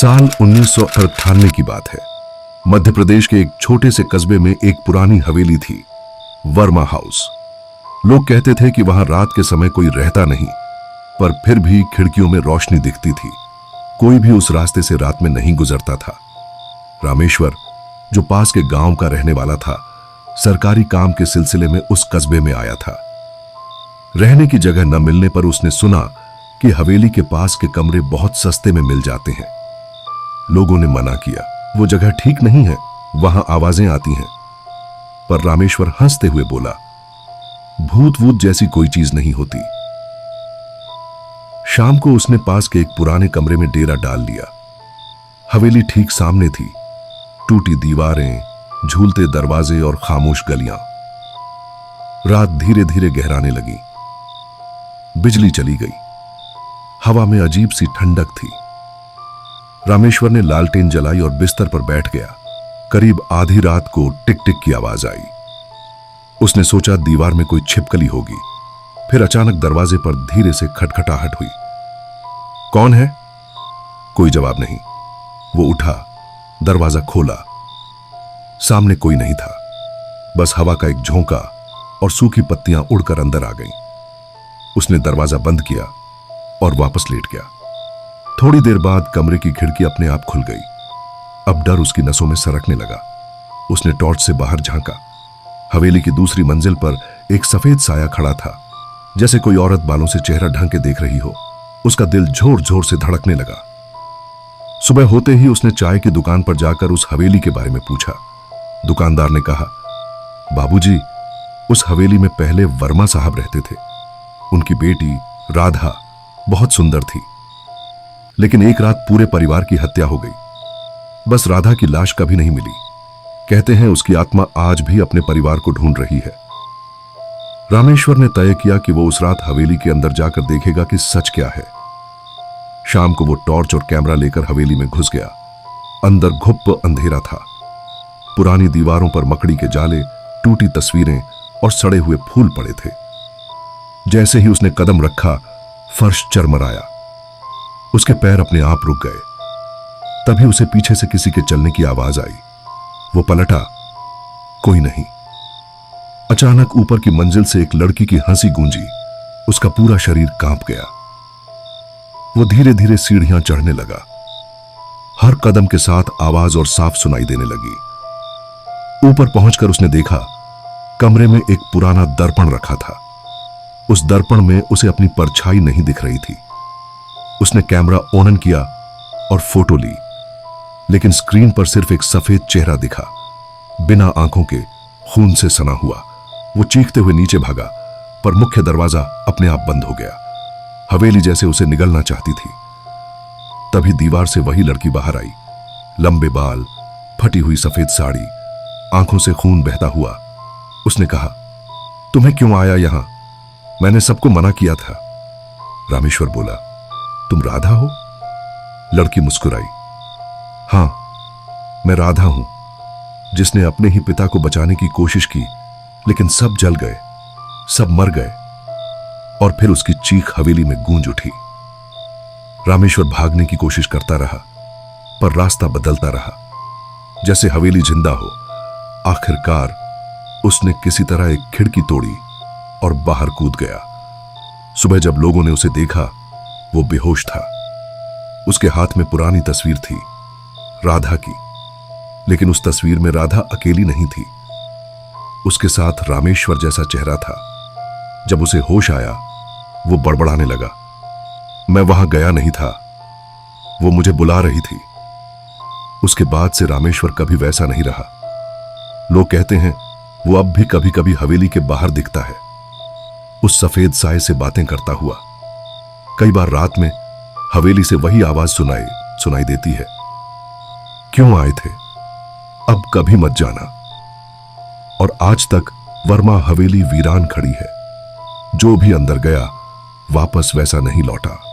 साल 1998 की बात है। मध्य प्रदेश के एक छोटे से कस्बे में एक पुरानी हवेली थी, वर्मा हाउस। लोग कहते थे कि वहां रात के समय कोई रहता नहीं, पर फिर भी खिड़कियों में रोशनी दिखती थी। कोई भी उस रास्ते से रात में नहीं गुजरता था। रामेश्वर, जो पास के गांव का रहने वाला था, सरकारी काम के सिलसिले में उस कस्बे में आया था। रहने की जगह न मिलने पर उसने सुना कि हवेली के पास के कमरे बहुत सस्ते में मिल जाते हैं। लोगों ने मना किया, वो जगह ठीक नहीं है, वहां आवाजें आती हैं। पर रामेश्वर हंसते हुए बोला, भूत वूत जैसी कोई चीज नहीं होती। शाम को उसने पास के एक पुराने कमरे में डेरा डाल लिया। हवेली ठीक सामने थी, टूटी दीवारें, झूलते दरवाजे और खामोश गलियां। रात धीरे धीरे गहराने लगी। बिजली चली गई। हवा में अजीब सी ठंडक थी। रामेश्वर ने लालटेन जलाई और बिस्तर पर बैठ गया। करीब आधी रात को टिक टिक की आवाज आई। उसने सोचा दीवार में कोई छिपकली होगी। फिर अचानक दरवाजे पर धीरे से खटखटाहट हुई। कौन है? कोई जवाब नहीं। वो उठा, दरवाजा खोला। सामने कोई नहीं था, बस हवा का एक झोंका और सूखी पत्तियां उड़कर अंदर आ गईं। उसने दरवाजा बंद किया और वापस लेट गया। थोड़ी देर बाद कमरे की खिड़की अपने आप खुल गई। अब डर उसकी नसों में सरकने लगा। उसने टॉर्च से बाहर झांका। हवेली की दूसरी मंजिल पर एक सफेद साया खड़ा था, जैसे कोई औरत बालों से चेहरा ढंक के देख रही हो। उसका दिल जोर जोर से धड़कने लगा। सुबह होते ही उसने चाय की दुकान पर जाकर उस हवेली के बारे में पूछा। दुकानदार ने कहा, बाबूजी, उस हवेली में पहले वर्मा साहब रहते थे। उनकी बेटी राधा बहुत सुंदर थी, लेकिन एक रात पूरे परिवार की हत्या हो गई। बस राधा की लाश कभी नहीं मिली। कहते हैं उसकी आत्मा आज भी अपने परिवार को ढूंढ रही है। रामेश्वर ने तय किया कि वो उस रात हवेली के अंदर जाकर देखेगा कि सच क्या है। शाम को वो टॉर्च और कैमरा लेकर हवेली में घुस गया। अंदर घुप्प अंधेरा था। पुरानी दीवारों पर मकड़ी के जाले, टूटी तस्वीरें और सड़े हुए फूल पड़े थे। जैसे ही उसने कदम रखा, फर्श चरमराया। उसके पैर अपने आप रुक गए। तभी उसे पीछे से किसी के चलने की आवाज आई। वो पलटा, कोई नहीं। अचानक ऊपर की मंजिल से एक लड़की की हंसी गूंजी। उसका पूरा शरीर कांप गया। वो धीरे धीरे सीढ़ियां चढ़ने लगा। हर कदम के साथ आवाज और साफ सुनाई देने लगी। ऊपर पहुंचकर उसने देखा, कमरे में एक पुराना दर्पण रखा था। उस दर्पण में उसे अपनी परछाई नहीं दिख रही थी। उसने कैमरा ऑन किया और फोटो ली, लेकिन स्क्रीन पर सिर्फ एक सफेद चेहरा दिखा, बिना आंखों के, खून से सना हुआ। वो चीखते हुए नीचे भागा, पर मुख्य दरवाजा अपने आप बंद हो गया। हवेली जैसे उसे निगलना चाहती थी। तभी दीवार से वही लड़की बाहर आई। लंबे बाल, फटी हुई सफेद साड़ी, आंखों से खून बहता हुआ। उसने कहा, तुम्हें क्यों आया यहां? मैंने सबको मना किया था। रामेश्वर बोला, तुम राधा हो? लड़की मुस्कुराई। हां, मैं राधा हूं, जिसने अपने ही पिता को बचाने की कोशिश की, लेकिन सब जल गए, सब मर गए। और फिर उसकी चीख हवेली में गूंज उठी। रामेश्वर भागने की कोशिश करता रहा, पर रास्ता बदलता रहा, जैसे हवेली जिंदा हो। आखिरकार उसने किसी तरह एक खिड़की तोड़ी और बाहर कूद गया। सुबह जब लोगों ने उसे देखा, वो बेहोश था। उसके हाथ में पुरानी तस्वीर थी, राधा की। लेकिन उस तस्वीर में राधा अकेली नहीं थी। उसके साथ रामेश्वर जैसा चेहरा था। जब उसे होश आया, वो बड़बड़ाने लगा, मैं वहां गया नहीं था, वो मुझे बुला रही थी। उसके बाद से रामेश्वर कभी वैसा नहीं रहा। लोग कहते हैं वो अब भी कभी कभी हवेली के बाहर दिखता है, उस सफेद साए से बातें करता हुआ। कई बार रात में हवेली से वही आवाज सुनाई देती है, क्यों आए थे? अब कभी मत जाना। और आज तक वर्मा हवेली वीरान खड़ी है। जो भी अंदर गया, वापस वैसा नहीं लौटा।